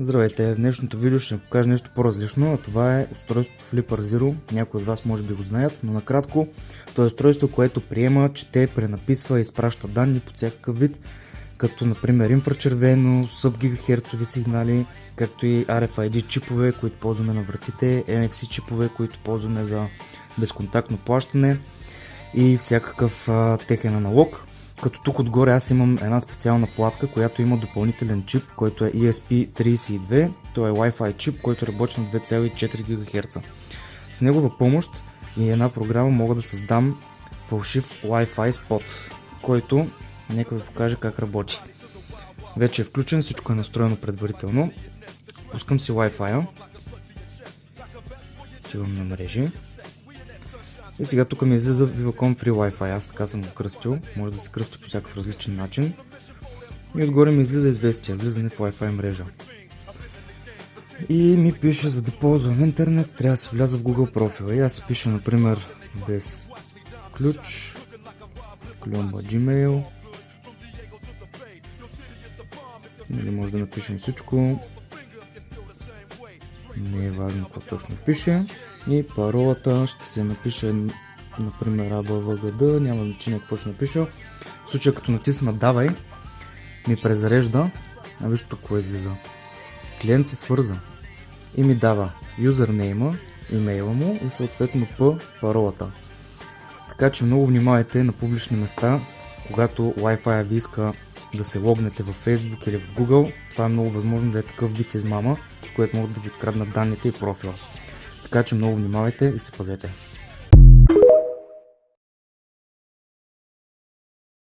Здравейте, в днешното видео ще ви покажа нещо по-различно, а това е устройството Flipper Zero. Някои от вас може би го знаят, но накратко, то е устройство, което приема, чете, пренаписва и изпраща данни по всякакъв вид, като например инфрачервено, субгигахерцови сигнали, както и RFID чипове, които ползваме на вратите, NFC чипове, които ползваме за безконтактно плащане и всякакъв техен аналог. Като тук отгоре аз имам една специална платка, която има допълнителен чип, който е ESP32. Той е Wi-Fi чип, който работи на 2,4 ГГц. С негова помощ и една програма мога да създам фалшив Wi-Fi спот, който нека ви покажа как работи. Вече е включен, всичко е настроено предварително. Пускам си Wi-Fi. Отивам на мрежи. И сега тук ми излиза Viva.com Free Wi-Fi, аз така съм го кръстил, може да се кръсти по всякакъв различен начин. И отгоре ми излиза известие, влизане в Wi-Fi мрежа. И ми пише, за да ползвам интернет, трябва да се вляза в Google профила. И аз си пиша, например, без ключ, клюмба Gmail. Или може да напишем всичко. Не е важно какво точно пише. И паролата ще се напише, например, ABVGD, няма значение какво ще напиша. В случая като натисна давай, ми презарежда, а виж тук какво излиза. Клиент се свърза и ми дава юзернейма, имейла му и съответно паролата. Така че много внимавайте на публични места, когато Wi-Fi ви иска да се логнете във Facebook или в Google. Това е много възможно да е такъв вид измама, с което могат да ви откраднат данните и профила. Така че много внимавайте и се пазете.